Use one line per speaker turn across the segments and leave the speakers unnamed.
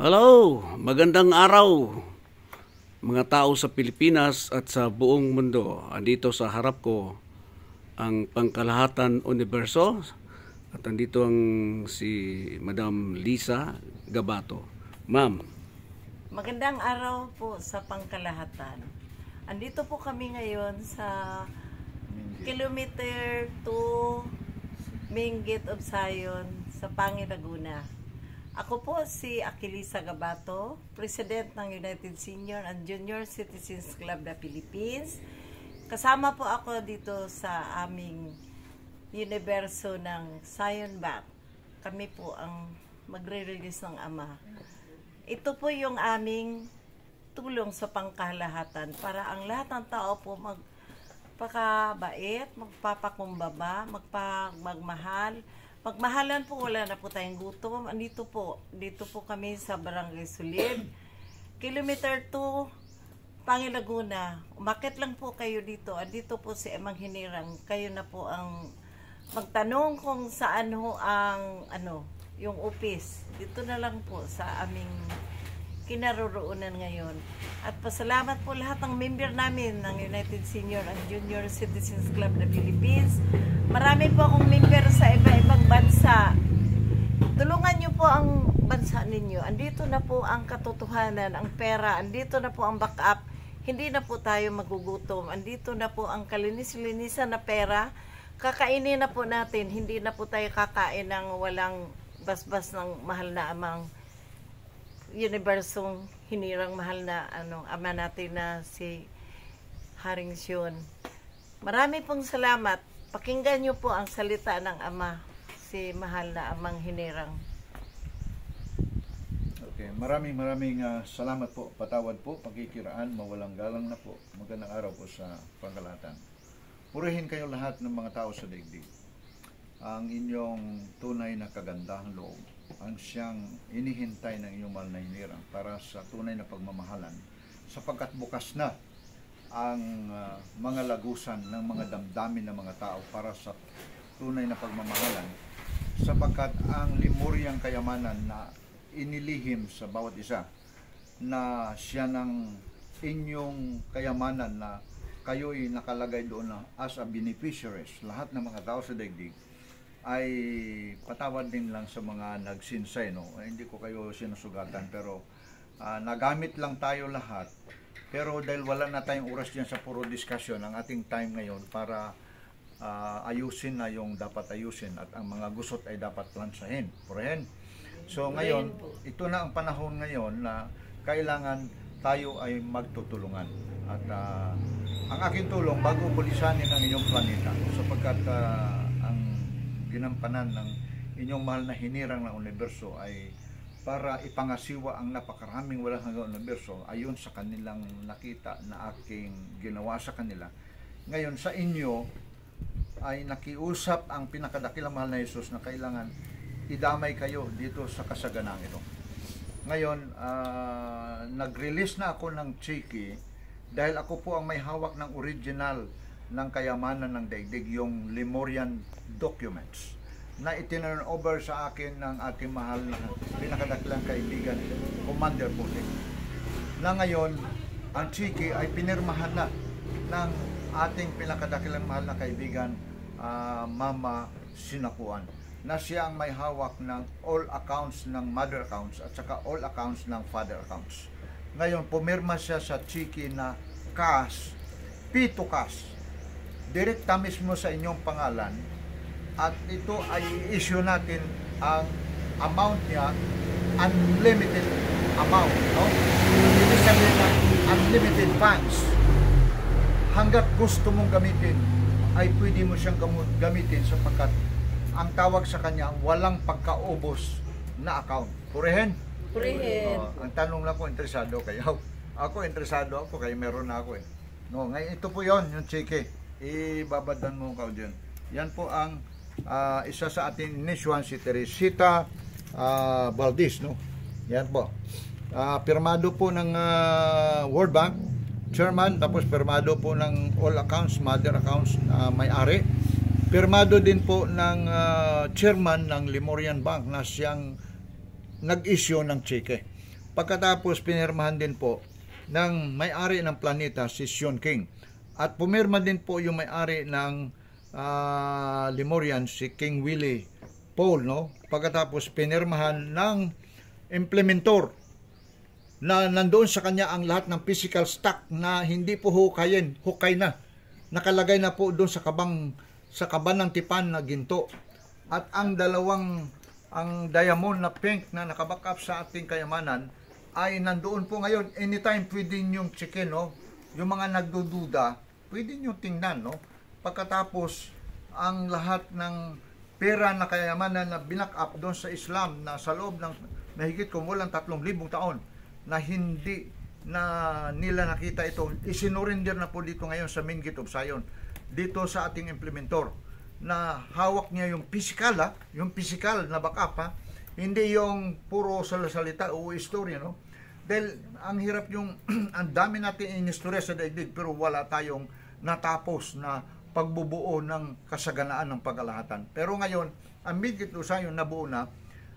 Hello, magandang araw mga tao sa Pilipinas at sa buong mundo. Andito sa harap ko ang Pangkalahatan Universo at andito ang si Madam Lisa Gabato. Ma'am.
Magandang araw po sa Pangkalahatan. Andito po kami ngayon sa kilometer 2 Main Gate of Zion sa Pangi, Laguna. Ako po si Aquilisa Gabato, President ng United Senior and Junior Citizens Club na Philippines. Kasama po ako dito sa aming universo ng Zion Bank. Kami po ang magre-release ng Ama. Ito po yung aming tulong sa pangkalahatan para ang lahat ng tao po magpakabait, magpapakumbaba, magmahal. Magmahalan po, wala na po tayong gutom. Dito po kami sa Barangay Sulid. Kilometer 2, Pangi, Laguna. Umakit lang po kayo dito. Andito po si Emang Hinirang. Kayo na po ang magtanong kung saan ho ang yung office. Dito na lang po sa aming kinaroroonan ngayon. At pasalamat po lahat ng member namin ng United Senior and Junior Citizens Club na Philippines. Marami po akong member sa iba-ibang bansa. Tulungan niyo po ang bansa ninyo. Andito na po ang katotohanan, ang pera. Andito na po ang backup. Hindi na po tayo magugutom. Andito na po ang kalinis-linisan na pera. Kakainin na po natin. Hindi na po tayo kakain ng walang basbas ng mahal na amang universong hinirang mahal na ama natin na si Haring Sion. Marami pong salamat. Pakinggan niyo po ang salita ng Ama, si mahal na amang hinirang.
Okay, maraming salamat po. Patawad po, pagkikiraan, mawalang galang na po. Magandang araw po sa Pangkalahatan. Purihin kayo lahat ng mga tao sa daigdig. Ang inyong tunay na kagandahang loob, ang siyang inihintay ng inyong mahal na hinirang para sa tunay na pagmamahalan, sapagkat bukas na ang mga lagusan ng mga damdamin ng mga tao para sa tunay na pagmamahalan, sapagkat ang limuryang kayamanan na inilihim sa bawat isa na siya ng inyong kayamanan na kayo'y nakalagay doon na as a beneficiaries, lahat ng mga tao sa daigdig, ay patawad din lang sa mga nagsinsay, no? Hindi ko kayo sinusugatan, pero nagamit lang tayo lahat. Pero dahil wala na tayong oras diyan sa puro discussion, ang ating time ngayon para ayusin na yung dapat ayusin at ang mga gusot ay dapat plansahin. Purihin. So ngayon, ito na ang panahon ngayon na kailangan tayo ay magtutulungan. At ang aking tulong bago bulisanin ang inyong planeta, sapagkat ang ginampanan ng inyong mahal na hinirang ng universo ay para ipangasiwa ang napakaraming walang hanggang universo ayon sa kanilang nakita na aking ginawa sa kanila. Ngayon sa inyo ay nakiusap ang pinakadakilang mahal na Jesus na kailangan idamay kayo dito sa kasaganang ito. Ngayon, nag-release na ako ng cheeky dahil ako po ang may hawak ng original ng kayamanan ng daigdig, yung Lemurian documents na itinurn over sa akin ng ating mahal na pinakadakilang kaibigan, Commander Putik. Na ngayon, ang cheeky ay pinirmahan na ng ating pinakadakilang mahal na kaibigan, Mama Sinapuan, na siya ang may hawak ng all accounts ng mother accounts at saka all accounts ng father accounts. Ngayon, pumirma siya sa cheeky na cash, P2 cash, direkta mismo sa inyong pangalan, at ito ay i-issue natin ang amount niya, unlimited amount, no? Ibig sabihin na unlimited funds. Hanggat gusto mong gamitin, ay pwede mo siyang gamitin sapagkat ang tawag sa kanya, walang pagkaubos na account. Purihin?
Purihin.
Ang tanong lang ko, interesado kayo? Ako, interesado ako, kaya meron na ako eh. No, ngayon, ito po yon yung cheque. Ibabadan mo ka dyan. Yan po ang isa sa ating inisюan, si Teresita Valdez, no? Yan po. Pirmado po ng World Bank Chairman, tapos pirmado po ng all accounts, mother accounts na may-ari. Pirmado din po ng chairman ng Lemurian Bank na siyang nag-issue ng cheque. Pagkatapos pinirmahan din po ng may-ari ng planeta, si Sean King. At pumirma din po yung may-ari ng Lemurian, si King Willie Paul, no? Pagkatapos pinirmahan ng implementor na nandoon sa kanya ang lahat ng physical stock na hindi po hukay na. Nakalagay na po doon sa kaban ng tipan na ginto. At ang diamond na pink na nakaback up sa ating kayamanan ay nandoon po ngayon. Anytime pwede nyo checkin, no? Yung mga nagdududa, pwede nyo tingnan, no? Pagkatapos, ang lahat ng pera na kayamanan na binack up doon sa Islam na sa loob ng mahigit kumulang 3,000 taon na hindi na nila nakita ito, isinurinder na po dito ngayon sa main gate of Zion, dito sa ating implementor, na hawak niya yung physical, yung physical na backup, hindi yung puro salita o istorya, no? Dahil ang hirap yung ang dami natin inistorya sa daigdig pero wala tayong natapos na pagbubuo ng kasaganaan ng pagkalahatan. Pero ngayon, ang main gate of Zion nabuo na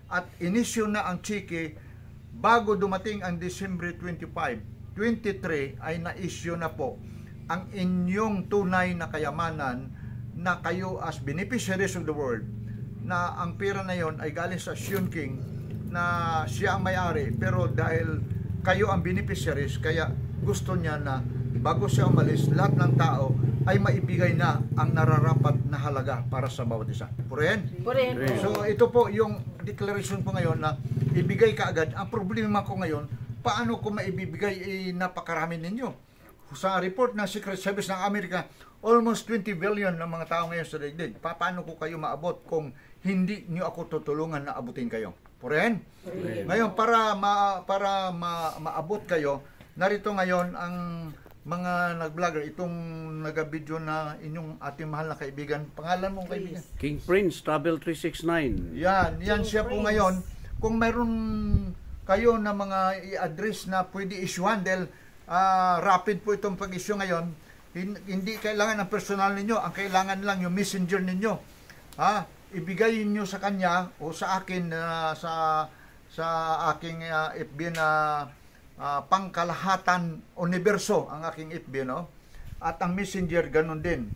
at inisyo na ang chiki bago dumating ang December 25, 23 ay na-issue na po ang inyong tunay na kayamanan na kayo as beneficiaries of the world, na ang pera na yon ay galing sa Sean King na siya ang may-ari, pero dahil kayo ang beneficiaries, kaya gusto niya na bago siya umalis, lahat ng tao ay maibigay na ang nararapat na halaga para sa bawat isa. Purihin?
Purihin.
So ito po yung declaration po ngayon na ibigay ka agad. Ang problema ko ngayon, paano ko maibibigay? Napakarami ninyo. Sa report ng Secret Service ng Amerika, almost 20 billion ng mga tao ngayon sa daigdig. Paano ko kayo maabot kung hindi niyo ako tutulungan na abutin kayo? Purihin? Ngayon, para maabot kayo, narito ngayon ang mga nag-vlogger, itong nag-video na inyong ating mahal na kaibigan. Pangalan mong kaibigan?
King Prince, Travel 369.
Yan siya po ngayon. Kung meron kayo na mga i-address na pwede isyuhan, dahil rapid po itong pag-issue ngayon, hindi kailangan ang personal ninyo, ang kailangan lang yung messenger ninyo. Ibigay niyo sa kanya o sa akin, sa aking FB na Pangkalahatan Universo, ang aking FB, no? At ang messenger ganun din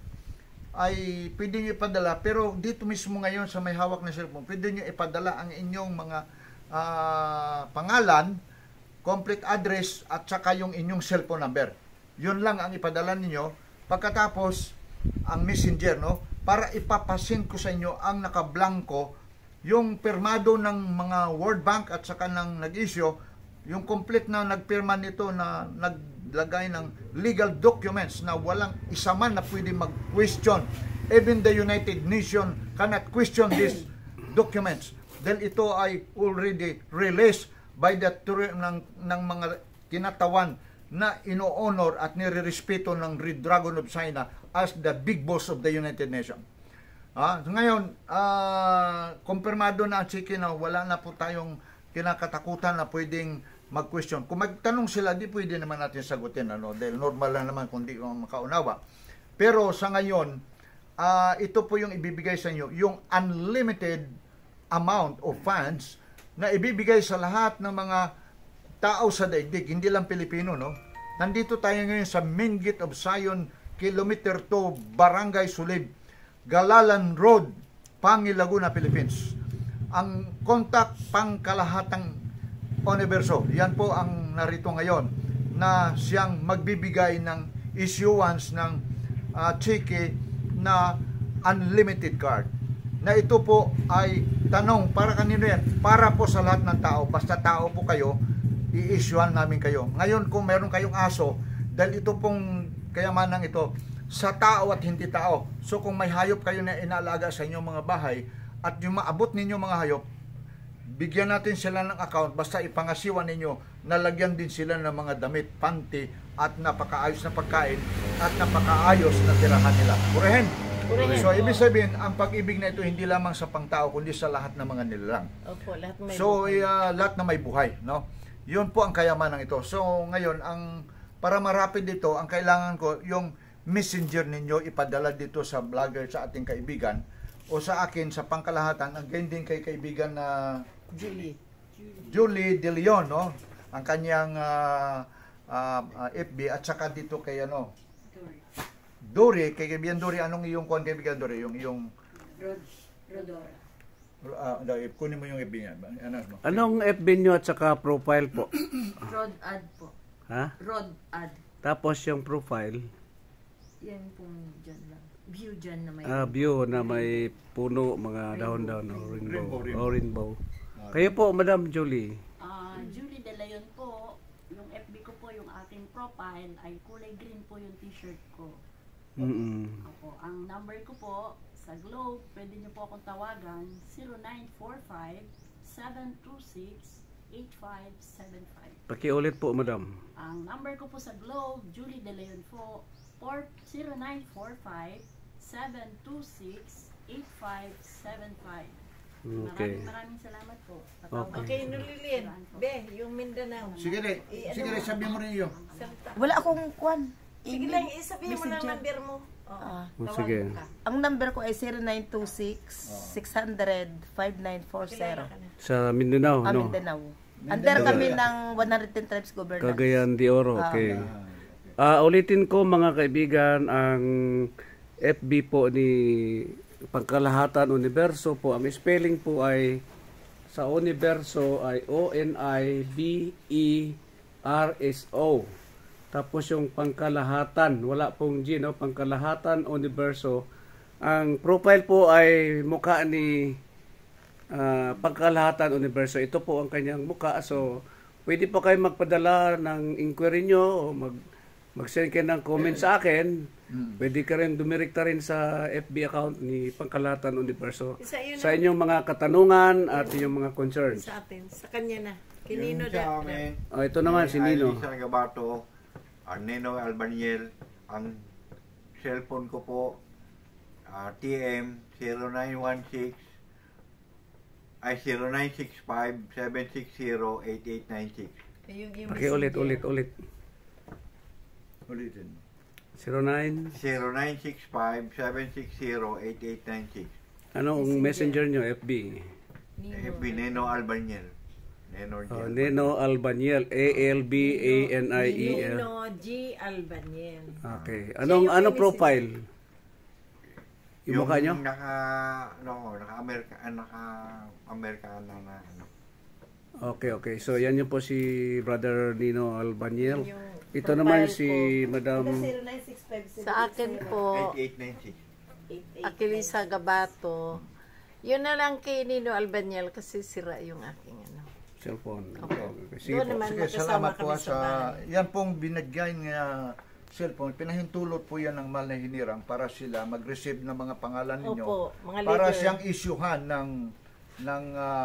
ay pwede nyo ipadala, pero dito mismo ngayon sa may hawak na cellphone, pwede nyo ipadala ang inyong mga pangalan, complete address, at saka yung inyong cellphone number. Yun lang ang ipadala ninyo. Pagkatapos ang messenger, no? Para ipapasin ko sa inyo ang nakablangko, yung pirmado ng mga World Bank at saka ng nag-issue, yung complete na nagpirma nito na naglagay ng legal documents na walang isa man na pwede mag-question. Even the United Nations cannot question these documents. Dahil ito ay already released by the ng mga kinatawan na ino-honor at nire-respeto ng Red Dragon of China as the big boss of the United Nations. Ngayon, kumpirmado na ang chiki na wala na po tayong kinakatakutan na pwedeng mag-question. Kung magtanong sila, di pwede naman natin sagutin, dahil normal lang naman kung di makaunawa. Pero sa ngayon, ito po yung ibibigay sa inyo, yung unlimited amount of funds na ibibigay sa lahat ng mga tao sa daigdig, hindi lang Pilipino, no? Nandito tayo ngayon sa main gate of Zion, kilometer 2, Barangay Sulib, Galalan Road, Pangi, Laguna, Philippines. Ang contact Pangkalahatang Universo, yan po ang narito ngayon na siyang magbibigay ng issuance ng chiki na unlimited card. Na ito po ay tanong, para kanino yan? Para po sa lahat ng tao, basta tao po kayo, i-issuean namin kayo. Ngayon kung meron kayong aso, dahil ito pong kayamanang ito, sa tao at hindi tao. So kung may hayop kayo na inaalaga sa inyong mga bahay, at yung maabot ninyo mga hayop, bigyan natin sila ng account, basta ipangasiwa ninyo, nalagyan din sila ng mga damit, panty, at napakaayos na pagkain, at napakaayos na tirahan nila. Purihin! So, ibig sabihin, ang pag-ibig na ito hindi lamang sa pangtao, kundi sa lahat ng mga nilalang.
Opo, lahat may
so, lahat na may buhay, no? Yun po ang kayamanan ito. So, ngayon, para marapid dito, ang kailangan ko, yung messenger ninyo, ipadala dito sa vlogger, sa ating kaibigan, o sa akin, sa Pangkalahatan, ang ganyan din kay kaibigan na Julie De Leon, no? ang kanyang FB at saka dito kay ano Dory, kay kaibigan Dory, anong iyong kuan kaibigan Dory? Yung
Rodora.
kunin mo yung FB niya.
Anong FB nyo at saka profile po?
Rod ad po.
Ha?
Rod ad.
Tapos yung profile?
Yan pong dyan lang. View dyan na may...
View na may puno, mga dahon-dahon, rainbow.
Rainbow.
Rainbow. Kayo po, Madam Julie.
Julie De Leon po. Yung FB ko po, yung aking profile ay kulay green po yung t-shirt ko. Opo. Ang number ko po sa Globe, pwede niyo po akong tawagan 0945-726-8575.
Pakiulit po, Madam.
Ang number ko po sa Globe, Julie De Leon po, 0945-726-8575.
Okay.
Maraming salamat po.
Okay, Nulilin. Be, yung Mindanao.
Sige, sabi mo rin iyo.
Wala akong kwan.
Sige lang, isabihin mo lang number mo.
Sige.
Ang number ko ay 0926-600-5940.
Sa Mindanao, no?
Mindanao. Under kami ng 110 tribes governance.
Cagayan de Oro, okay. Ulitin ko mga kaibigan, ang FB po ni Pangkalahatan Universo po. Ang spelling po ay sa Universo ay ONIBERSO. Tapos yung Pangkalahatan, wala pong G, no? Pangkalahatan Universo. Ang profile po ay mukha ni Pangkalahatan Universo. Ito po ang kanyang mukha. So, pwede po kayo magpadala ng inquiry nyo o mag-send kayo ng comment sa akin. Pwede ka rin dumirekta rin sa FB account ni Pangkalahatan Universo sa inyong mga katanungan at inyong mga concerns.
Sa atin, sa kanya na. Kinino
Yung sa amin,
Ito naman si Nino.
Lisa Gabato, Nino Albaniel. Ang cellphone ko po, TM 0916 ay 0965-760-8896.
Pakiulit.
Ulitin.
09.
0965-760-8896.
Anong messenger nyo? FB?
FB Nino Albaniel.
Nino Albaniel. ALBANIEL.
Nino G. Albaniel.
Okay. Anong profile? Yung mukha nyo?
Naka-Amerikana na ano.
Okay. So, yan yung po si Brother Nino Albaniel. Ito naman si Madam...
Sa akin po,
8896.
Aquilisa Gabato. Yun na lang kay Nino Albaniel kasi sira yung aking
cellphone.
Okay.
Sige
Doon
po.
naman
Sige, salamat po
magkasama kami sa
sa
bahay.
yan pong binigay nga cellphone. Pinahintulot po yan ng mahal na hinirang para sila mag-receive ng mga pangalan ninyo.
Opo, mga
para
leader.
siyang isyuhan ng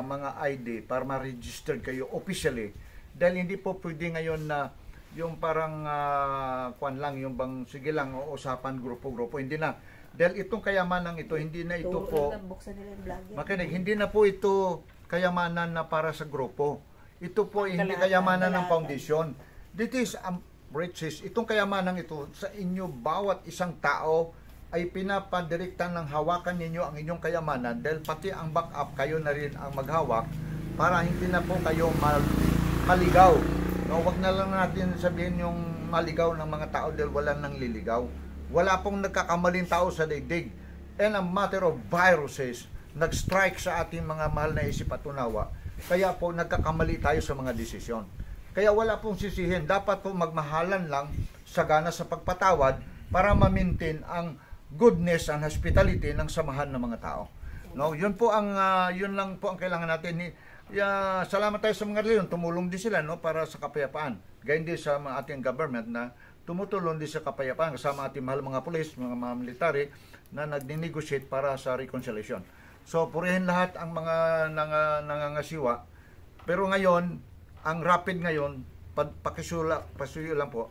mga ID para ma-register kayo officially. Dahil hindi po pwede ngayon na yung parang kwan lang, yung bang sige lang o usapan grupo-grupo. Hindi na. Dahil itong kayamanan ito, hindi na ito po makinig, hindi na po ito kayamanan na para sa grupo. Ito po ay hindi kayamanan ng foundation. This is riches. Itong kayamanan ito sa inyo bawat isang tao ay pinapadirekta ng hawakan ninyo ang inyong kayamanan dahil pati ang backup kayo na rin ang maghawak para hindi na po kayo maligaw. No, wag na lang natin sabihin yung maligaw ng mga tao dahil wala nang liligaw. Wala pong nagkakamaling tao sa daigdig. And a matter of viruses nag-strike sa ating mga mahal na isip at unawa. Kaya po nagkakamali tayo sa mga desisyon. Kaya wala pong sisihin. Dapat po magmahalan lang sagana sa pagpatawad para ma-maintain ang goodness and hospitality ng samahan ng mga tao. No, yun lang po ang kailangan natin. Salamat tayo sa mga leader, tumulong din sila no para sa kapayapaan. Gayon din sa ating government na tumutulong din sa kapayapaan kasama ating mahal mga pulis, mga military na nagni-negotiate para sa reconciliation. So purihin lahat ang mga nangangasiwa. Pero ngayon, ang rapid ngayon, pasuyo lang po.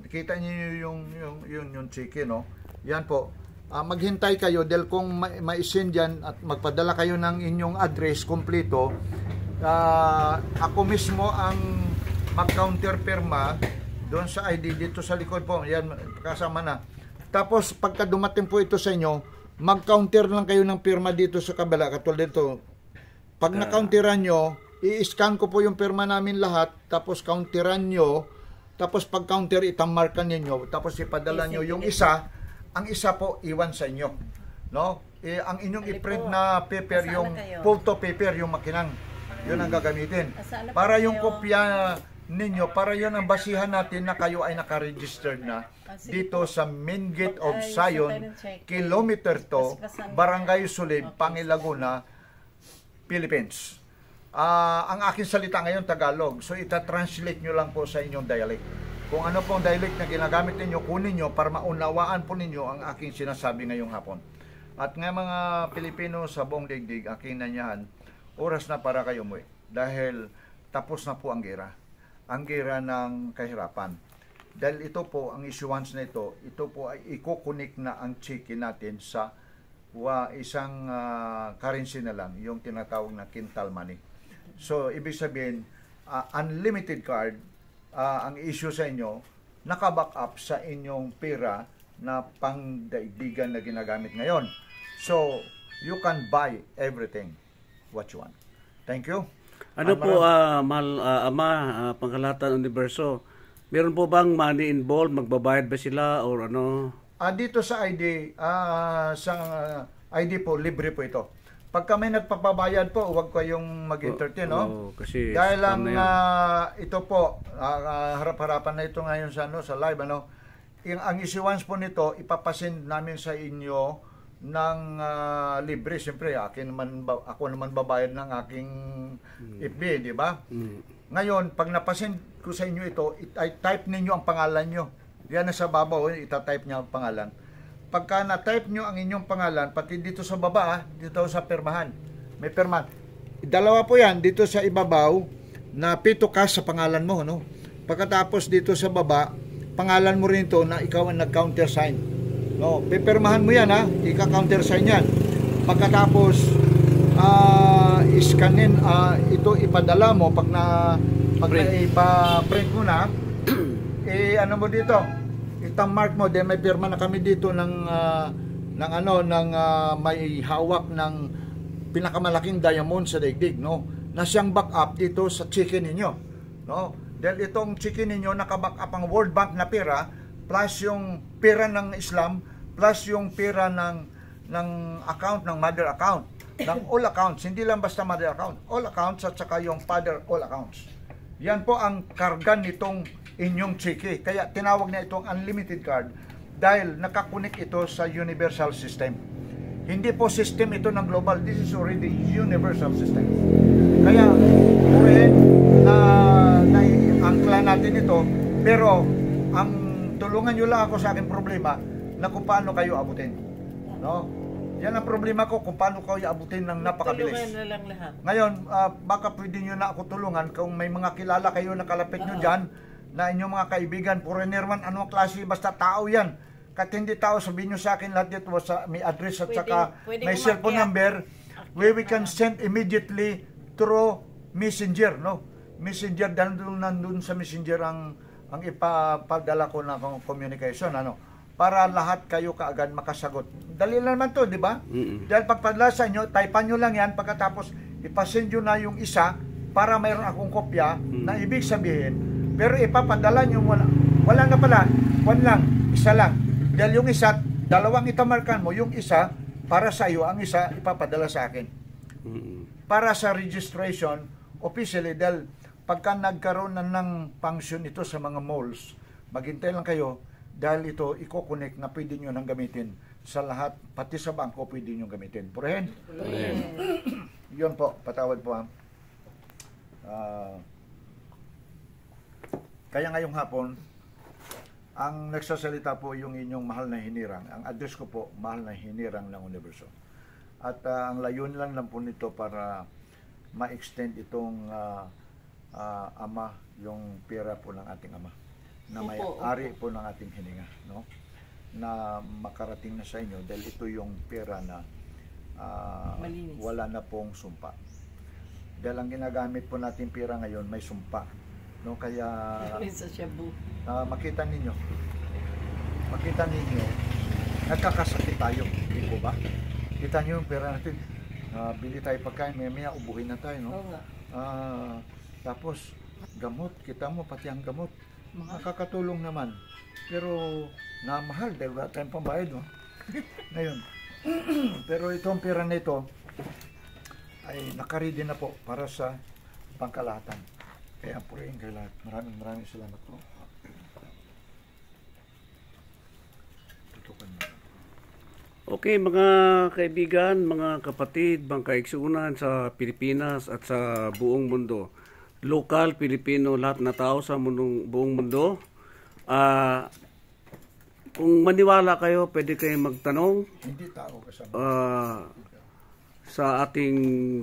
Kita niyo yung chicken, no? Yan po. Maghintay kayo dahil kung ma-send yan at magpadala kayo ng inyong address kompleto, ako mismo ang mag-counter pirma doon sa ID dito sa likod po. Yan, kasama na. Tapos pagka dumating po ito sa inyo, mag-counter lang kayo ng pirma dito sa kabila. Katulad dito. Pag na-counteran nyo, i-scan ko po yung pirma namin lahat, tapos counteran nyo, tapos pag counter itamarkan ninyo, tapos ipadala nyo yung isa, ang isa po iwan sa inyo. No? Ang inyong i-print na paper, yung photo paper, yung makinang, yun ang gagamitin. Para yung kopya ninyo, para yun ang basihan natin na kayo ay nakaregistered na dito sa main gate of Zion, kilometer 2, Barangay Sulib, Pangilaguna, Philippines. Ang aking salita ngayon Tagalog, so ita-translate nyo lang po sa inyong dialect. Kung ano pong dialect na ginagamit ninyo, kunin nyo para maunawaan po ninyo ang aking sinasabi ngayong hapon. At nga mga Pilipino sa buong daigdig, aking nanyahan, oras na para kayo umuwi. Dahil tapos na po ang gera. Ang gera ng kahirapan. Dahil ito po, ang issuance na ito po ay ikukunik na ang chicken natin sa isang currency na lang, yung tinatawag na quintal money. So, ibig sabihin, unlimited card, ang issue sa inyo, naka-back up sa inyong pera na pangdaigdigan na ginagamit ngayon. So, you can buy everything what you want. Thank you.
Ano po, mahal Ama, Pangkalahatan Universo, meron po bang money involved? Magbabayad ba sila or ano?
Dito sa ID, ID po, libre po ito. Pagka may nagpapabayad po, huwag kayong mag-entertain, no?
Kasi
dahil lang ito po, harap-harapan na ito ngayon sa live, ano? Ang issuance po nito, ipapasend namin sa inyo ng libre. Siyempre, ako naman babayad ng aking FB, di ba? Ngayon, pag napasend ko sa inyo ito, type ninyo ang pangalan nyo. Yan na sa babaw, itatype niya ang pangalan. Pagka na-type nyo ang inyong pangalan, pati dito sa baba, dito sa permahan. May permahan. Dalawa po yan, dito sa ibabaw, na pito ka sa pangalan mo, no? Pagkatapos dito sa baba, pangalan mo rin ito na ikaw ang nag-countersign. No? Pipermahan mo yan, ha? Ika-countersign yan. Pagkatapos, iskanin, ito ipadala mo, pag ipa-print mo na, ano mo dito, mark mo, then may pirma na kami dito ng may hawak ng pinakamalaking diamond sa daigdig, no? Na siyang back up dito sa chicken ninyo, no? Dahil itong chicken ninyo naka-back up ang World Bank na pera plus yung pera ng Islam plus yung pera ng account ng mother account, ng all accounts, hindi lang basta mother account, all accounts at saka yung father all accounts. Yan po ang karga nitong inyong chiki. Kaya tinawag na itong unlimited card dahil nakakunik ito sa universal system. Hindi po system ito ng global. This is already universal system. Kaya na angkla natin ito, pero ang tulungan nyo lang ako sa aking problema na kung paano kayo abutin. No? Yan ang problema ko, kung paano kayo abutin ng napakabilis.
Tulungan na lang lahat.
Ngayon, baka pwede nyo na ako tulungan kung may mga kilala kayo na kalapit nyo dyan, na inyong mga kaibigan, foreigner man, anong klase, basta tao yan. Kahit hindi tao, sabihin nyo sa akin lahat dito, may address at saka may cellphone number, where we can send immediately through messenger, no? Messenger, nandun sa messenger ang ipapadala ko na communication, ano? Para lahat kayo kaagad makasagot. Dali lang naman to, di ba? Dahil pagpadala sa inyo, typean nyo lang yan, pagkatapos ipasend nyo na yung isa para mayroon akong kopya na ibig sabihin, pero ipapadala nyo wala na pala, one lang, isa lang. Dahil yung isa, dalawang itamarkan mo, yung isa, para sa iyo, ang isa, ipapadala sa akin. Para sa registration, officially, dahil pagka nagkaroon na ng function ito sa mga malls, maghintay lang kayo, dahil ito, i-connect na pwede nyo nang gamitin sa lahat, pati sa bangko, pwede nyo gamitin. Purahin? Yun po, patawad po ha. Kaya ngayong hapon, ang nagsasalita po yung inyong mahal na hinirang. Ang address ko po, mahal na hinirang ng universo. At ang layunin lang po nito para ma-extend itong ama, yung pera po ng ating ama, na may ari po ng ating hininga, no? Na makarating na sa inyo dahil ito yung pera na wala na pong sumpa. Dahil ang ginagamit po natin pera ngayon may sumpa. No, kaya makita ninyo nagkakasakit tayo, di po ba? Kita nyo yung pera natin, bili tayo pagkain, maya ubuhin na tayo, no? Tapos, gamot, kita mo, pati ang gamot. Nakakatulong naman. Pero, namahal dahil wala tayong pambayad, no? Ngayon, pero itong pera nito ay nakaredy na po para sa pangkalahatan. Kaya purihin kayo lahat. Maraming salamat po. Tutukan mo.
Okay, mga kaibigan, mga kapatid, mga kaigsuunan sa Pilipinas at sa buong mundo. Local, Pilipino, lahat na tao sa buong mundo. Kung maniwala kayo, pwede kayong magtanong
Hindi tao kasama.
sa ating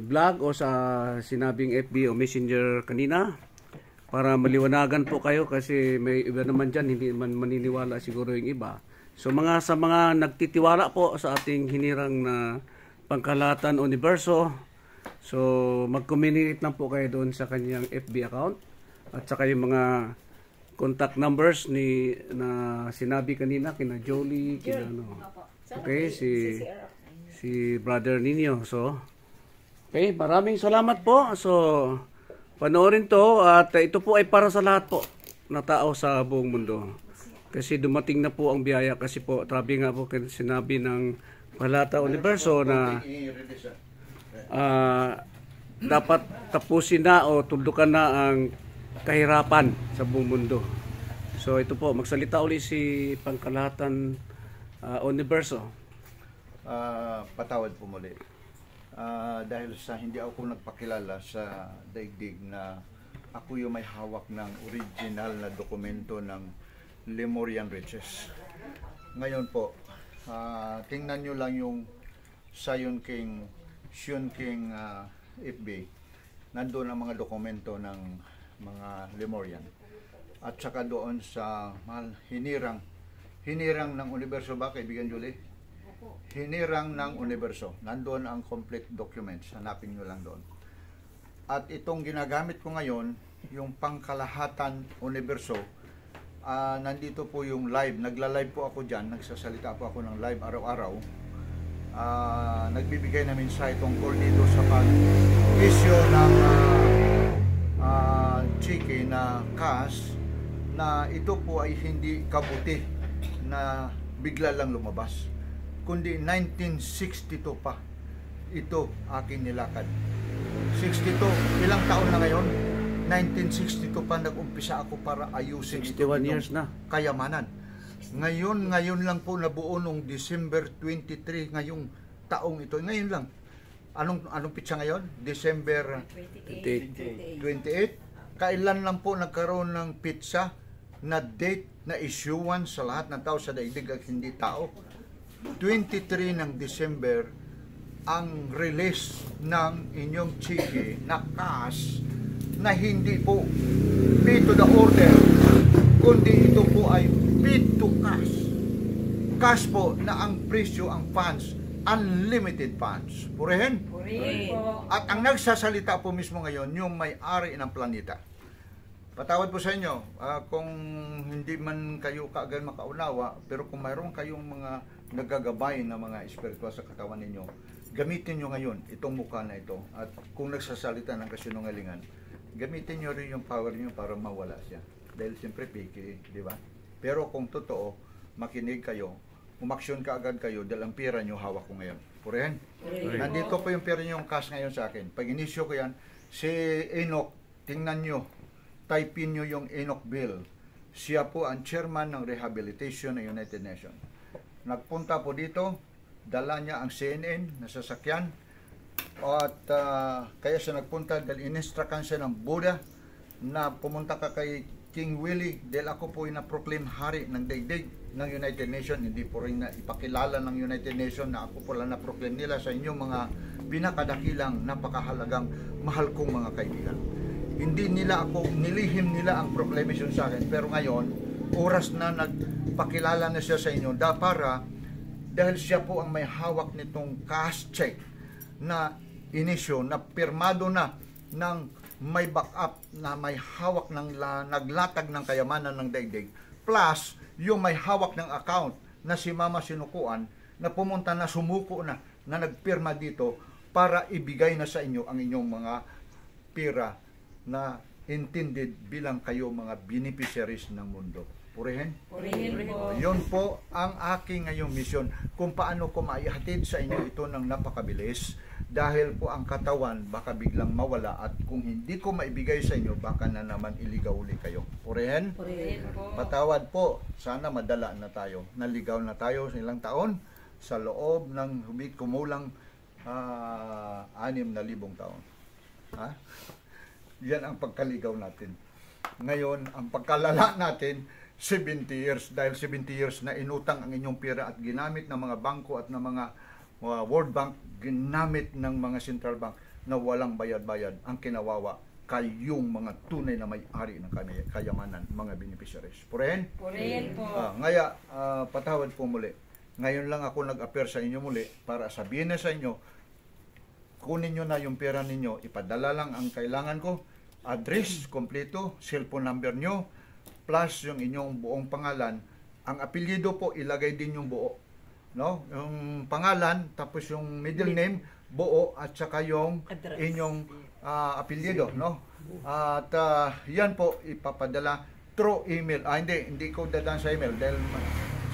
vlog o sa sinabing FB o Messenger kanina para maliwanagan po kayo kasi may iba naman dyan, hindi man maniniwala siguro yung iba. So sa mga nagtitiwala po sa ating hinirang na Pangkalahatan Universo, so mag-communicate lang po kayo doon sa kanyang FB account at saka yung mga contact numbers na sinabi kanina kina Jolie, kina okay, si Brother Nino. So, okay, maraming salamat po. So, panoorin to at ito po ay para sa lahat po na tao sa buong mundo. Kasi dumating na po ang biyaya kasi po, trabi nga po sinabi ng Pangkalahatan Universo na dapat tapusin na o tuldukan na ang kahirapan sa buong mundo. So ito po, magsalita uli si Pangkalahatan Universo.
Patawad po muli. Dahil sa hindi ako nagpakilala sa daigdig na ako yung may hawak ng original na dokumento ng Lemurian Riches. Ngayon po, tingnan nyo lang yung Sion King FB. Nandun ang mga dokumento ng mga Lemurian. At saka doon sa hinirang ng universo ba, kaibigan Julie? Hinirang ng universo. Nandoon ang complete documents. Hanapin nyo lang doon. At itong ginagamit ko ngayon, yung Pangkalahatan Universo, nandito po yung live. Nagla-live po ako dyan. Nagsasalita po ako ng live araw-araw. Nagbibigay na mensahe tungkol dito sa pag-issue ng chiki na cash na ito po ay hindi kabuti na bigla lang lumabas. Kundi 1962 pa ito aking nilakad. 62, ilang taon na ngayon? 1962 pa nag-umpisa ako para ayusin
61 years na.
Kayamanan. Ngayon lang po nabuo nung December 23 ngayong taong ito. Ngayon lang. Anong pitsa ngayon? December 28. Kailan lang po nagkaroon ng pitsa na date na issuance sa lahat ng tao sa daigdig at hindi tao. 23 ng December ang release ng inyong chiki na cash na hindi po pay to the order, kundi ito po ay pay to cash. Cash po na ang presyo, ang funds, unlimited funds. Purihin? Purihin. At ang nagsasalita po mismo ngayon, yung may-ari ng planeta. Patawad po sa inyo, kung hindi man kayo kaagad makaunawa, pero kung mayroon kayong mga nagagabay na mga espiritual sa katawan ninyo, gamitin nyo ngayon itong mukha na ito. At kung nagsasalita ng kasinungalingan, gamitin nyo rin yung power nyo para mawala siya. Dahil siyempre piki, di ba? Pero kung totoo, makinig kayo, umaksyon ka agad kayo dahil ang pera nyo hawak ko ngayon. Purihin? Nandito po yung pera nyo yung cash ngayon sa akin. Pag inisyo ko yan, si Enoch, tingnan nyo, type-in nyo yung Enoch Bill. Siya po ang chairman ng rehabilitation ng United Nations. Nagpunta po dito, dala niya ang CNN na sasakyan. At kaya siya nagpunta dahil in-instructan siya ng Buddha na pumunta ka kay King Willie dahil ako po yung na-proclaim hari ng daigdig ng United Nations. Hindi po rin na ipakilala ng United Nations na ako po lang na-proclaim nila sa inyong mga pinakadakilang, napakahalagang, mahal kong mga kaibigan. Hindi nila ako, nilihim nila ang proclamation sa akin. Pero ngayon, oras na nagpakilala na siya sa inyo dahil siya po ang may hawak nitong cash check na inisyo, na pirmado na ng may backup, na may hawak ng naglatag ng kayamanan ng daigdig, plus yung may hawak ng account na si Mama Sinukuan na pumunta na, sumuko na nagpirma dito para ibigay na sa inyo ang inyong mga pira na intended bilang kayo mga beneficiaries ng mundo. Purihin? Yun po ang aking ngayong mission, kung paano ko maihatid sa inyo ito ng napakabilis, dahil po ang katawan baka biglang mawala, at kung hindi ko maibigay sa inyo, baka na naman iligaw uli kayo. Purihin? Patawad po, sana madala na tayo. Naligaw na tayo sa ilang taon sa loob ng kumulang 6,000 taon. Ha? Yan ang pagkaligaw natin. Ngayon, ang pagkalala natin, 70 years. Dahil 70 years na inutang ang inyong pera at ginamit ng mga bangko at ng mga World Bank, ginamit ng mga Central Bank na walang bayad-bayad. Ang kinawawa, kayong mga tunay na may-ari ng kayamanan, mga beneficiaries. Purihin?
Purihin po.
Ngaya, patawad po muli. Ngayon lang ako nag-appear sa inyo muli para sabihin na sa inyo, kunin nyo na yung pera ninyo, ipadala lang ang kailangan ko, address, kompleto, cellphone number nyo, plus yung inyong buong pangalan. Ang apelyido po, ilagay din yung buo. No? Yung pangalan, tapos yung middle name, buo, at saka yung inyong apelyido. No? At yan po, ipapadala through email. Hindi ko dadaan sa email, dahil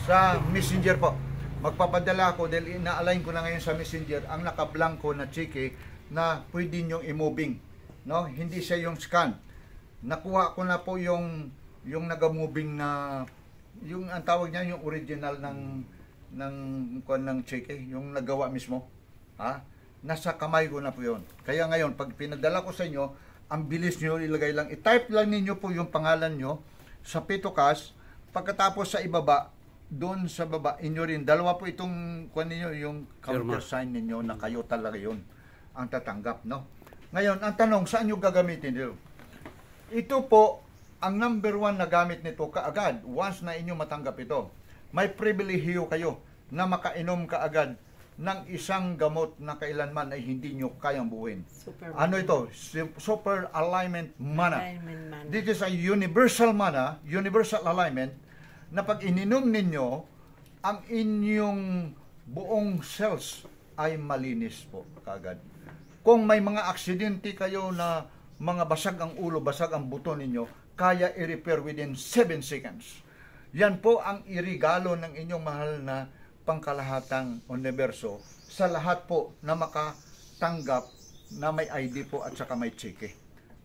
sa messenger po. Magpapadala ako dahil ina-align ko na ngayon sa messenger ang naka-blanco na cheque na pwede nyo i-moving. No? Hindi siya yung scan. Nakuha ko na po yung nag-moving na, yung ang tawag niya, yung original ng cheque, yung nagawa mismo. Ha? Nasa kamay ko na po yun. Kaya ngayon, pag pinadala ko sa inyo, ang bilis nyo, ilagay lang, i-type lang ninyo po yung pangalan nyo sa Pitokas. Pagkatapos sa ibaba, doon sa baba, inyo rin, dalawa po itong kuha ninyo, yung countersign ninyo na kayo talaga yun ang tatanggap, no? Ngayon, ang tanong, saan nyo gagamitin nyo? Ito po, ang number 1 na gamit nito kaagad, once na inyo matanggap ito, may pribilehiyo kayo na makainom kaagad ng isang gamot na kailanman ay hindi nyo kayang buuin. Ano ito? Super Alignment Mana. This is a universal mana, universal alignment, na pag ininom ninyo, ang inyong buong cells ay malinis po kaagad. Kung may mga aksidente kayo na mga basag ang ulo, basag ang buto ninyo, kaya i-repair within 7 seconds. Yan po ang irigalo ng inyong mahal na pangkalahatang universo sa lahat po na makatanggap na may ID po at saka may cheque.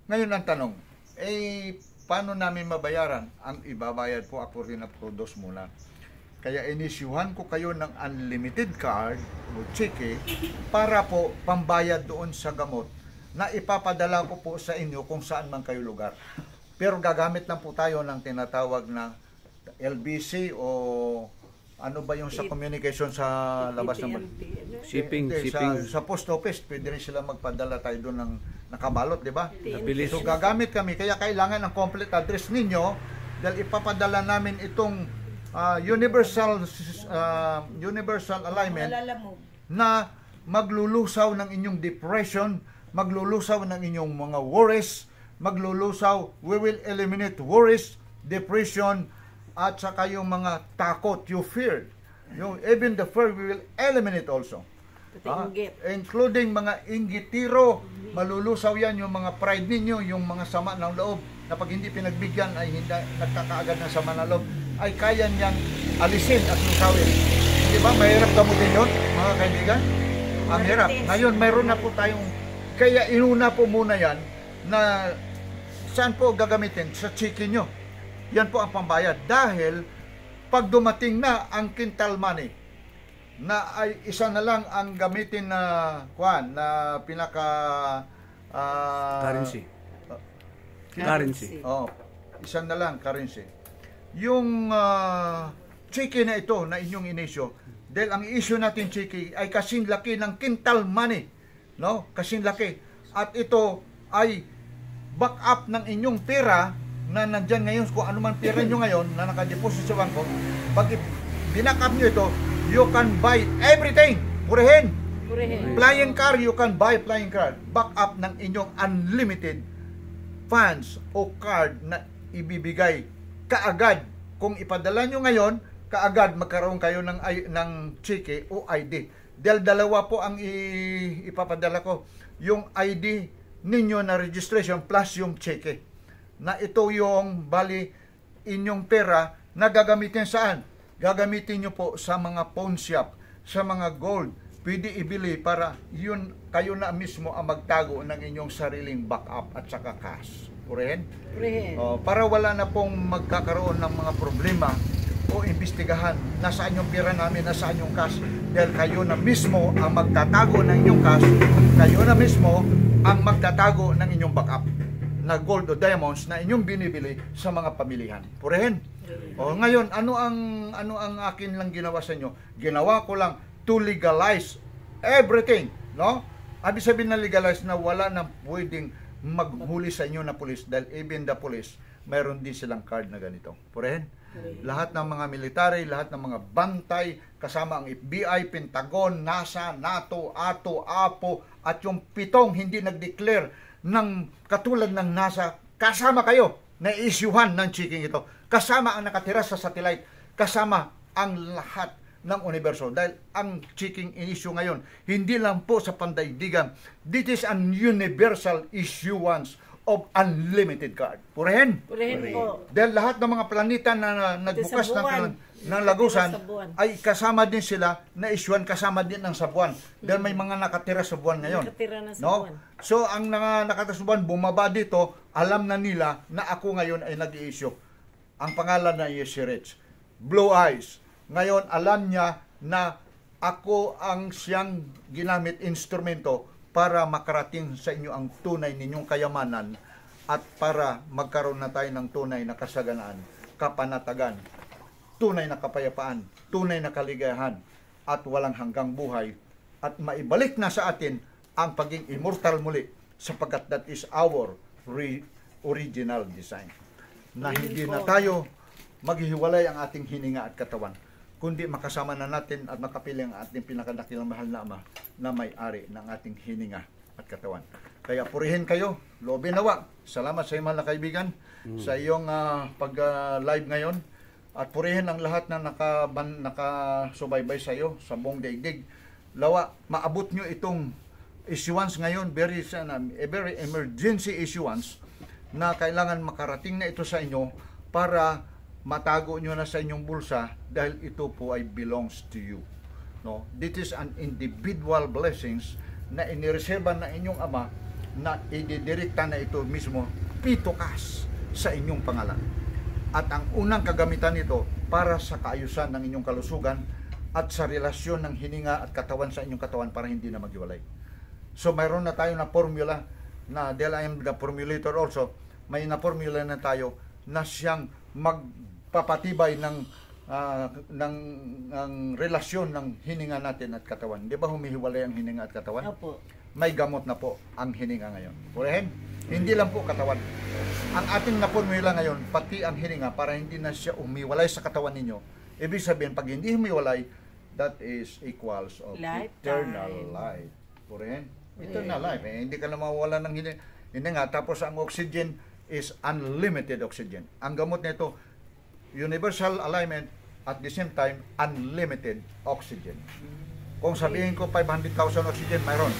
Ngayon ang tanong, paano namin mabayaran? Ang ibabayad po ako rin na produce muna. Kaya inisyuhan ko kayo ng unlimited card o cheque para po pambayad doon sa gamot na ipapadala ko po sa inyo kung saan man kayo lugar. Pero gagamit lang po tayo ng tinatawag na LBC o ano ba yung sa communication sa labas ng
shipping.
Sa post office, pwede rin sila magpadala tayo doon ng nakabalot, di ba?
Nabilis.
So gagamit kami, kaya kailangan ng complete address ninyo dahil ipapadala namin itong universal alignment na maglulusaw ng inyong depression, maglulusaw ng inyong mga worries, maglulusaw, we will eliminate worries, depression, at saka yung mga takot, you fear. Even the fear, we will eliminate also. Including mga inggitiro, malulusaw yan yung mga pride ninyo, yung mga sama ng loob, na pag hindi pinagbigyan ay hindi nagkakaagad ng sama ng loob, ay kaya niyang alisin at lusawin. Di ba? Mahirap gamutin yun, mga kaibigan? Ang hirap. Ngayon, mayroon na po tayong, kaya inuna po muna yan, na saan po gagamitin? Sa cheque nyo. Yan po ang pambayad. Dahil pag dumating na ang quintal money, na ay isa na lang ang gamitin na na pinaka
Currency.
Isa na lang currency. Yung cheque na ito na inyong inisyo, dahil ang issue natin cheque ay kasing laki ng quintal money, no? Kasing laki. At ito ay back up ng inyong pera na nandyan ngayon, kung ano man pera nyo ngayon na nakadeposit sa bangko. Pag binack up nyo ito, you can buy everything. Purihin. Flying car, you can buy flying car. Back up ng inyong unlimited funds o card na ibibigay kaagad. Kung ipadala nyo ngayon, kaagad magkaroon kayo ng cheque o ID. Dahil dalawa po ang ipapadala ko. Yung ID ninyo na registration plus yung cheque. Na ito yung bali inyong pera na gagamitin saan? Gagamitin nyo po sa mga pawn shop, sa mga gold. Pwede ibili para yun kayo na mismo ang magtago ng inyong sariling backup at saka cash. Purihin? Para wala na pong magkakaroon ng mga problema o imbestigahan nasaan yung pera namin, nasaan yung cash, dahil kayo na mismo ang magtatago ng inyong cash, kayo na mismo ang magtatago ng inyong backup na gold o diamonds na inyong binibili sa mga pamilihan. Purihin? Ngayon, ano ang akin lang ginawa sa inyo? Ginawa ko lang to legalize everything, no? Abi sabihin na legalize na wala na pwedeng maghuli sa inyo na pulis, dahil even the police, mayroon din silang card na ganito. Purihin? Lahat ng mga military, lahat ng mga bantay, kasama ang FBI, Pentagon, NASA, NATO, ATO, APO, at yung 7 hindi nag-declare ng katulad ng NASA, kasama kayo na isyuhan ng checking ito. Kasama ang nakatira sa satellite, kasama ang lahat ng universo. Dahil ang checking in-issue ngayon, hindi lang po sa pandaigdigan, this is an universal issuance of unlimited card. Purihin?
Purihin po.
Dahil lahat ng mga planeta na nagbukas ng lagusan ay kasama din sila na isyuan, kasama din ng sa buwan. Dahil may mga nakatira sa buwan ngayon.
Nakatira na sa buwan.
So ang nakatira sa buwan, bumaba dito, alam na nila na ako ngayon ay nag-i-issue. Ang pangalan na is si Rich. Blue Eyes. Ngayon, alam niya na ako ang siyang ginamit instrumento para makarating sa inyo ang tunay ninyong kayamanan at para magkaroon na tayo ng tunay na kasaganaan, kapanatagan, tunay na kapayapaan, tunay na kaligayahan at walang hanggang buhay at maibalik na sa atin ang paging immortal muli sapagkat that is our original design. Na hindi na tayo maghihiwalay ang ating hininga at katawan, kundi makasama na natin at makapili ang ating pinakadakilang mahal na Ama na may-ari ng ating hininga at katawan. Kaya purihin kayo, loobin nawa. Salamat sa mahal na kaibigan sa iyong pag-live ngayon. At purihin ang lahat na nakasubaybay sa iyo sa buong daigdig. Lawa, maabot nyo itong issuance ngayon, very emergency issuance na kailangan makarating na ito sa inyo para matago nyo na sa inyong bulsa dahil ito po ay belongs to you. No? This is an individual blessings na inireserba na inyong Ama na ididirekta na ito mismo pitukas sa inyong pangalan. At ang unang kagamitan nito para sa kaayusan ng inyong kalusugan at sa relasyon ng hininga at katawan sa inyong katawan para hindi na maghiwalay. So mayroon na tayo na formula na dahil I am the formulator also, may na formula na tayo na siyang magpapatibay ng relasyon ng hininga natin at katawan. Di ba humihiwalay ang hininga at katawan?
Opo.
May gamot na po ang hininga ngayon. Purihin? Hindi lang po katawan. Ang ating napunwila ngayon, pati ang hininga, para hindi na siya umiwalay sa katawan ninyo. Ibig sabihin, pag hindi humiwalay, that is equals of eternal life. Purihin? Eternal life. Hindi ka na mawawala ng hininga. Tapos ang oxygen is unlimited oxygen. Ang gamot nito, universal alignment, at the same time, unlimited oxygen. Kung sabihin ko 500,000 oxygen, mayroon.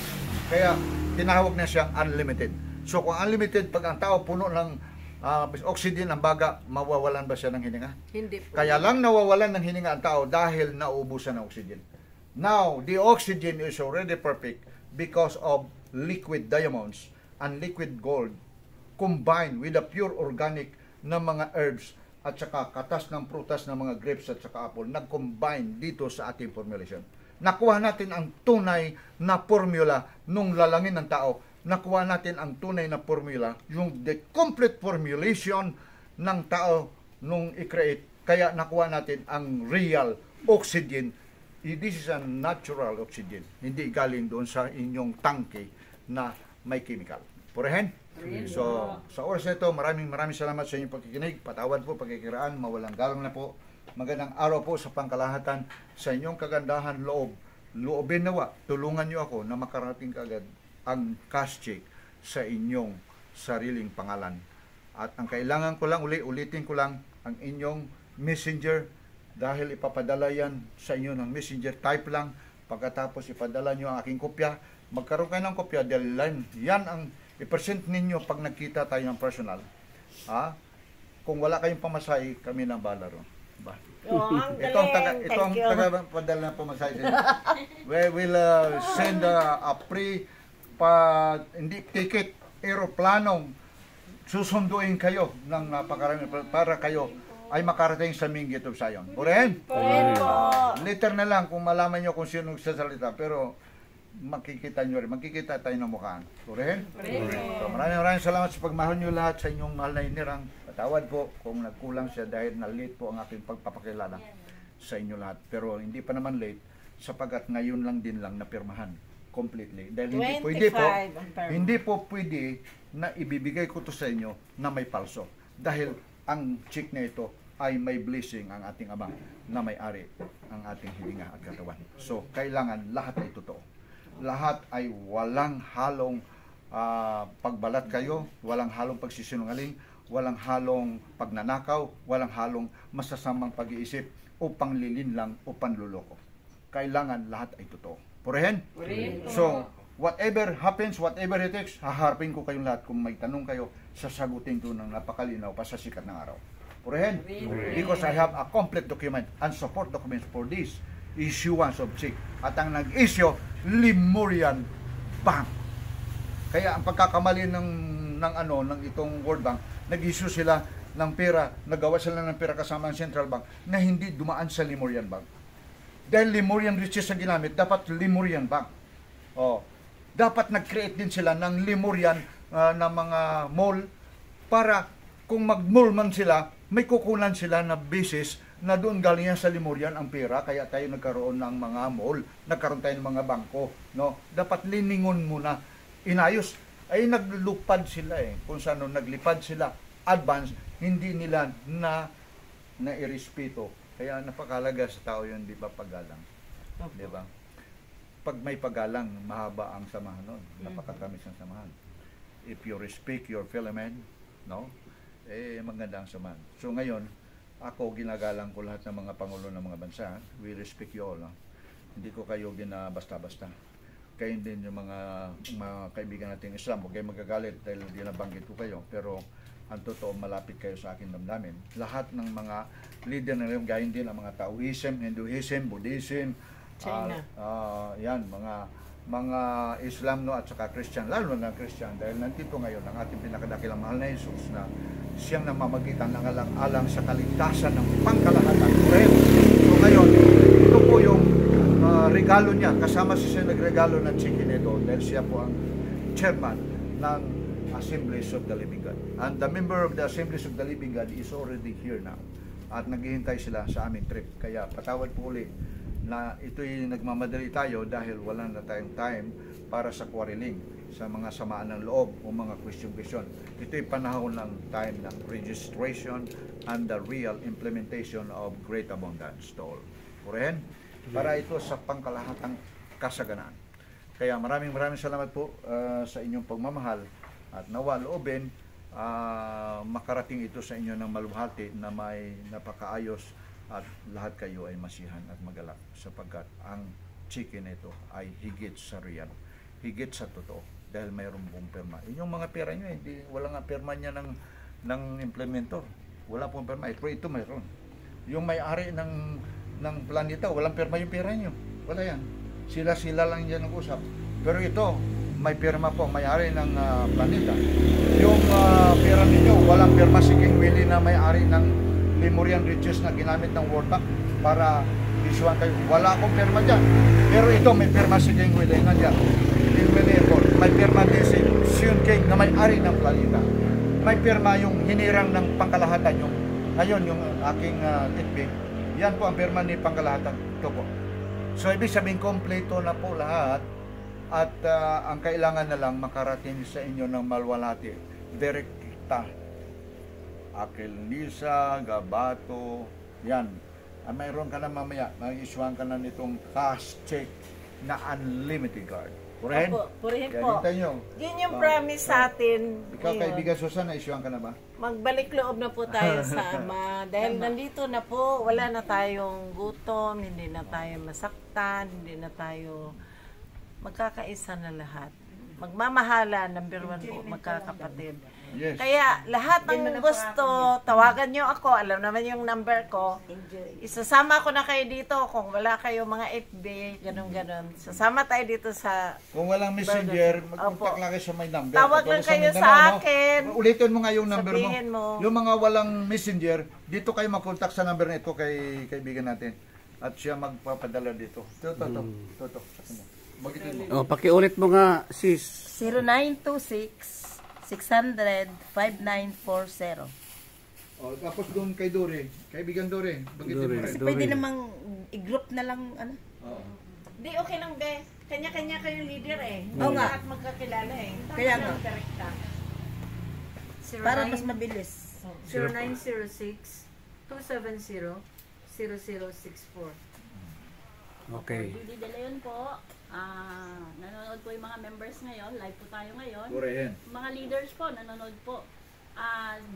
Kaya, tinawag na siya unlimited. So, kung unlimited, pag ang tao puno ng oxygen ang baga, mawawalan ba siya ng hininga?
Hindi po.
Kaya lang nawawalan ng hininga ang tao dahil nauubusan ng oxygen. Now, the oxygen is already perfect because of liquid diamonds and liquid gold combined with the pure organic na mga herbs at saka katas ng prutas ng mga grapes at saka apple, nag-combine dito sa ating formulation. Nakuha natin ang tunay na formula nung lalangin ng tao. Nakuha natin ang tunay na formula, yung the complete formulation ng tao nung i-create. Kaya nakuha natin ang real oxygen. This is a natural oxygen. Hindi galing doon sa inyong tangke na may chemical. Purihin? So, sa oras na ito, maraming salamat sa inyong pagkikinig. Patawad po, pagkikiraan, mawalang galang na po. Magandang araw po sa pangkalahatan sa inyong kagandahan loob. Loobin nawa, tulungan nyo ako na makarating kaagad ang cash check sa inyong sariling pangalan. At ang kailangan ko lang, ulitin ko lang ang inyong messenger dahil ipapadala yan sa inyo ng messenger. Type lang, pagkatapos ipadala nyo ang aking kopya. Magkaroon kayo ng kopya dahil yan ang I-present ninyo pag nagkita tayo ng personal. Ha? Kung wala kayong pamasahe, kami nang bala ron. Ba? Ito ang taga padala ng pamasahe din. We will send a free hindi ticket, aeroplanong susunduin kayo ng napakarami para kayo ay makarating sa Mingit of Zion. Purihin? Later na lang kung malaman nyo kung sino nagsasalita, pero makikita nyo rin, makikita tayo ng mukhaan. Purihin? So, maraming salamat sa pagmahal nyo lahat sa inyong mahal na inirang. Patawad po kung nagkulang siya dahil na-late po ang aking pagpapakilala sa inyo lahat. Pero hindi pa naman late sapagkat ngayon lang din lang napirmahan completely. Dahil hindi po pwede na ibibigay ko to sa inyo na may palso. Dahil ang check na ito ay may blessing ang ating Ama na may-ari ang ating hilinga at katawan. So, kailangan lahat ay totoo. Lahat ay walang halong pagbalat kayo, walang halong pagsisinungaling, walang halong pagnanakaw, walang halong masasamang pag-iisip o panglilinlang o panluloko. Kailangan lahat ay totoo. Purihin? So, whatever happens, whatever it takes, haharapin ko kayong lahat. Kung may tanong kayo, sasagutin ko ng napakalinaw pa sa sikat ng araw. Purihin? Because I have a complete document and support documents for this issuance of check. At ang nag-issue, Lemurian Bank. Kaya ang pagkakamali ng itong World Bank, nag-issue sila ng pera, nagawa sila ng pera kasama ang Central Bank na hindi dumaan sa Lemurian Bank. Dahil Lemurian riches ang ginamit, dapat Lemurian Bank. Dapat nag-create din sila ng Lemurian na mga mall para kung mag-mall man sila, may kukunan sila na basis na doon galing yan sa Lemurian ang pera, kaya tayo nagkaroon ng mga mall, nagkaroon tayo ng mga bangko. No? Dapat liningon muna, inayos. Ay naglupad sila kung saan naglipad sila advance, hindi nila na irespeto. Kaya napakalaga sa tao yun, di ba, paggalang. Di ba? Pag may paggalang, mahaba ang samahan nun. Napakatamis ang samahan. If you respect your fellow man, no? Maganda ang samahan. So ngayon, ako ginagalang ko lahat ng mga pangulo ng mga bansa. We respect you all. No? Hindi ko kayo basta-basta. Kayo din yung mga kaibigan nating Islam, huwag kayo magagalit dahil hindi nabanggit ko kayo, pero ang totoo, malapit kayo sa akin damdamin. Lahat ng mga leader na ngayon, gayon din ang mga Taoism, Hinduism, Buddhism, yan, mga Islam no, at saka Christian, lalo na Christian, dahil nandito ngayon ang ating pinakadakilang mahal na Jesus na siyang namamagitan ng alang-alang sa kaligtasan ng pangkalahatan. So ngayon, ito po yung regalo niya, kasama siya nagregalo ng chicken ito dahil siya po ang chairman ng Assemblies of the Living God. And the member of the Assemblies of the Living God is already here now. At naghihintay sila sa aming trip. Kaya patawad po ulit na ito'y nagmamadali tayo dahil wala na tayong time para sa quarreling, sa mga samaan ng loob o mga question. Ito'y panahon ng time ng registration and the real implementation of great abundance to all. Purihin? Para ito sa pangkalahatang kasaganaan. Kaya maraming salamat po sa inyong pagmamahal at nawa loobin makarating ito sa inyo ng maluwalhati na may napakaayos at lahat kayo ay masihan at magalak sapagkat ang chicken ito ay higit sa real, higit sa totoo dahil mayroong pong perma. Inyong mga pera nyo, wala nga perma niya ng implementor. Wala pong perma. Pero ito mayroon. Yung may-ari ng planeta, walang perma yung pera nyo. Wala yan. Sila lang yan nag-usap. Pero ito, may perma po, may-ari ng planeta. Yung pera ninyo, walang perma si King Willie na may-ari ng Lemurian riches na ginamit ng World Bank para isuan kayo. Wala akong perma dyan. Pero ito, may perma si King Willie nga dyan. King Willie ito, may perma din si Sean King na may-ari ng planeta. May perma yung hinirang ng pangkalahatan yung ngayon yung aking itbig. Yan po ang perma ni pangkalahatan. Ito po. So, ibig sabihin, kompleto na po lahat at ang kailangan na lang makarating sa inyo ng malwalhati. Direkta. Akil Lisa, Gabato, yan. Mayroon ka na mamaya, mag-isuan ka na nitong cash check na unlimited card. Purihin?
Purihin po. Yun yung promise sa atin.
Ikaw, kaibigan Susan, na-isuan ka na ba?
Magbalik loob na po tayo sa Ama. Dahil nandito na po, wala na tayong gutom, hindi na tayo masaktan, hindi na tayo magkakaisa na lahat. Magmamahalan, number 1 po, magkakapatid.
Yes.
Kaya lahat ng gusto, tawagan nyo ako. Alam naman yung number ko. Isasama ko na kayo dito kung wala kayo mga FB, ganun-ganun. Sasama tayo dito sa...
Kung walang messenger,
Opo.
mag-contact lang kayo sa may number.
Tawag
Pag
lang
wala
kayo
Mindanao,
sa
no?
akin.
Ulitin mo nga yung number mo.
Sabihin mo.
Yung mga walang messenger, dito kayo mag-contact sa number na ito kay kaibigan natin. At siya magpapadala dito. Toto. Bagitin mo.
Oh, pakiulit mo nga, sis.
0926-600-5940.
Oh, tapos doon kay Dore, kaibigan Dore, bagitin mo rin.
Pwede namang i-group na lang, ano?
Oo.
Di, okay lang, be. Kanya-kanya kayong leader eh.
Oo nga.
Lahat magkakilala eh.
Kaya nga.
Direkta.
Para mas mabilis.
0906-270-0064.
Okay.
Julie De Leon po. Nanonood po yung mga members ngayon. Live po tayo ngayon.
Dore,
Mga leaders po, nanonood po.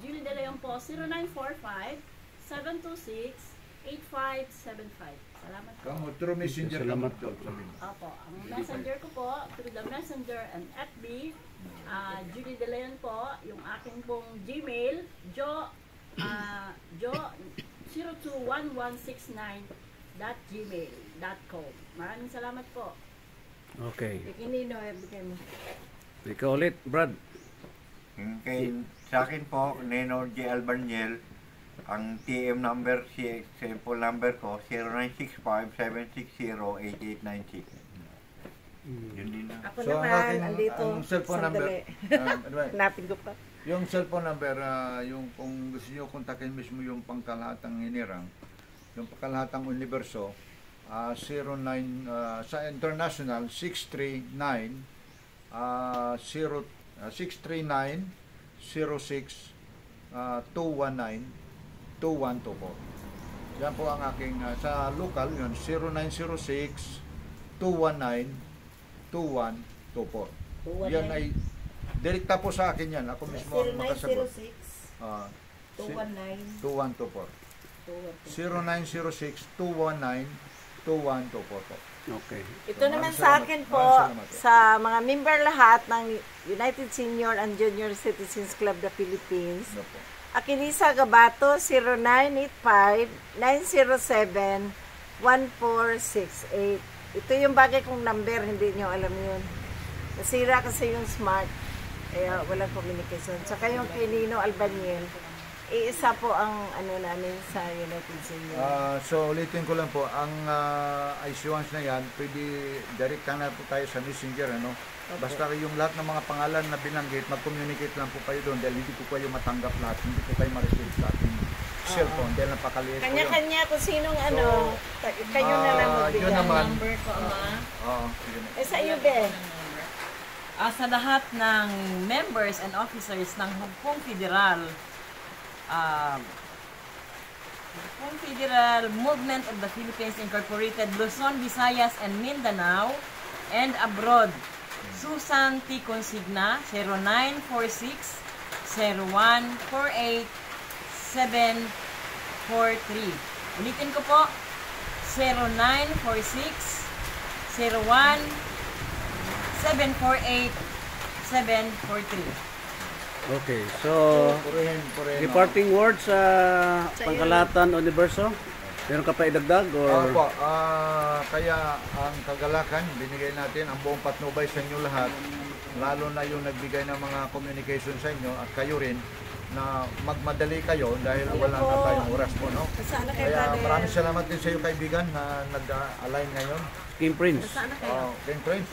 Julie De Leon po, 0945-726-8575. Salamat po.
Kamu, through messenger.
Salamat
po.
Opo, ang messenger ko po, through the messenger and FB, Julie De Leon po, yung aking pong Gmail, jo021169@gmail.com. Maraming salamat po.
Okay.
Ikinino, bigay mo.
Ikaw ulit, Brad.
Sa akin po, Neno J. Albarniel, ang TM number, cellphone number ko, 0965-760-8896. Yun din na.
Ako
So, ang
naman,
aking
andito.
ang cellphone number,
Sandali. Hanapin ko pa.
yung cellphone number, yung kung gusto niyo kontakin mismo yung pangkalahatang hinirang, yung pangkalahatang universo, 09 sa international 639 639 06 219 2124. Yan po ang aking sa local yun 0906 219 2124. Yan ay direkta po sa akin yan. Ako mismo ang makasagot.
0906-219-2124.
0906-219-2124 po.
Okay.
Ito naman sa akin po, sa mga member lahat ng United Senior and Junior Citizens Club the Philippines,
Ano po?
Akinisa Gabato, 0985-907-1468. Ito yung bagay kong number, hindi nyo alam yun. Nasira kasi yung smart, kaya walang communication. Saka yung kay Nino Albaniel, isa po ang ano namin sa United Senior.
So ulitin ko lang po, ang issuance na yan, pwede direct na po tayo sa messenger, ano? Basta yung lahat ng mga pangalan na binanggit, mag-communicate lang po kayo doon dahil hindi po kayo matanggap lahat, hindi po kayo ma-receive sa ating cellphone dahil napakaliit po yun.
Kanya-kanya kung sinong ano, kayo na lang magbigay.
Yun naman.
Number ko, Ama.
Yun.
Eh sa iyo, Be.
Sa lahat ng members and officers ng Hugpong Federal Movement of the Philippines Incorporated, Luzon, Visayas, and Mindanao, and abroad, Susan T. Consigna, 0946-0148-743. Ulitin ko po, 0946-01-748-743.
Okay. So,
Purihin.
departing words sa Pangkalahatan Universo? Meron ka pa idagdag? Or...
Opo, kaya ang kagalakan, binigay natin ang buong patnubay sa inyo lahat, lalo na yung nagbigay ng mga communication sa inyo at kayo rin, na magmadali kayo dahil wala na tayong oras po, no?
Saan na kayo,
Kaya
brother?
maraming salamat din sa iyo kaibigan na nag-align ngayon.
King Prince.
King Prince,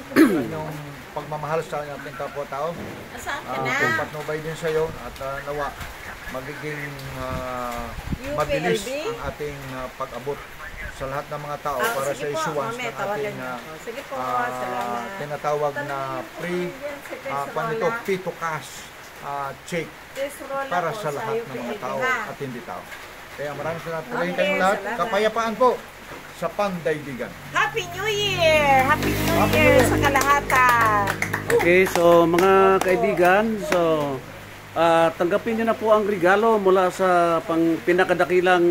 yung pagmamahal sa ating kapwa-tao.
Saan ka na?
Kung patnubay din sa iyo at nawa magiging mabilis ang ating pag-abot sa lahat ng mga tao para sa issuance ng ating
Sige po, salamat.
tinatawag na P2 cash check para sa lahat ng mga tao at hindi tao. Kaya maraming salamat. Purihin kayong lahat. Kapayapaan po sa pandaigdigan.
Happy New Year! Happy New Year sa kalahatan!
Okay, so mga kaibigan, so tanggapin niyo na po ang regalo mula sa pinakadakilang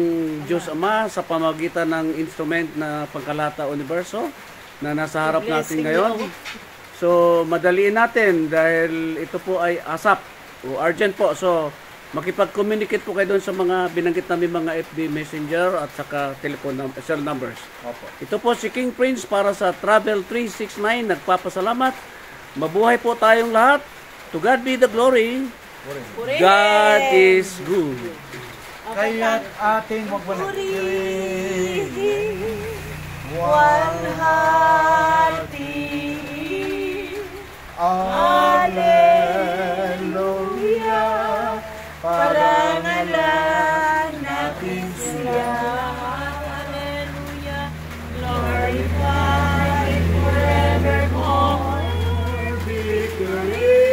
Diyos Ama sa pamagitan ng instrument na Pangkalahatan Universo na nasa harap natin ngayon. So, madaliin natin dahil ito po ay ASAP o urgent po. So, makipag-communicate po kayo doon sa mga binanggit namin mga FB Messenger at saka cell numbers.
Opo.
Ito po si King Prince para sa Travel 369. Nagpapasalamat. Mabuhay po tayong lahat. To God be the glory. God is good.
Kaya't ating magpapurihin.
One hearty.
Hallelujah.
Parangalan natin siya.
Hallelujah.
Glorified forevermore.
Victory.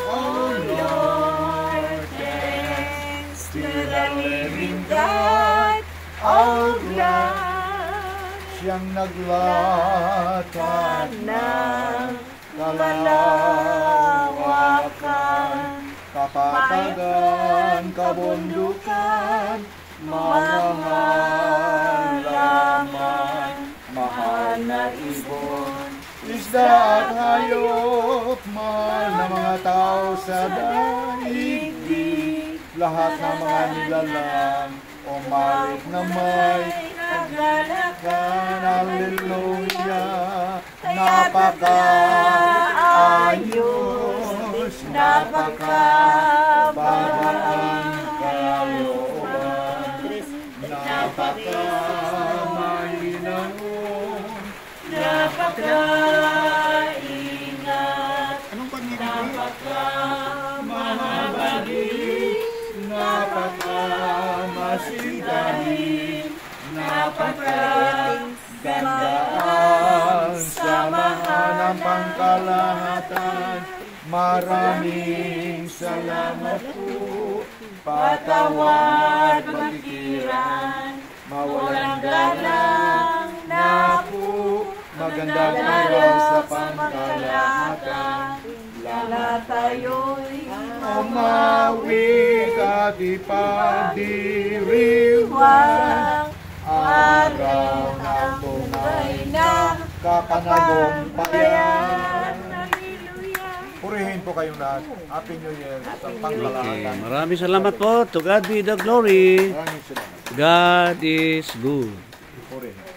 Oh Lord, thanks to the living God of love.
Siyang naglatag
ng
kalawakan, kapatagan, kabundukan, mahalaman, mahal na ibon, isda at hayop, mahal na mga tao sa daigdig, lahat ng mga nilalang, umalit na may hallelujah, napaka-ayos, napaka-babaan kalooban, napaka-mahinahon, napaka-ingat, napaka-mahabagin, napaka-masigahin, napaka-gandaan, samahan ng pangkalahatan. Maraming salamat po, patawad, pagkikiran, mawalang galang na po, magandang araw sa pangkalahatan. Lahat tayo'y umawit at ipagdiriwang araw ng tunay na kapanagumpayan. Purihin po kayong lahat. Happy New Year at ang pangkalahatan.
Maraming salamat po. To God be the glory.
Maraming salamat.
God is good.
Purihin.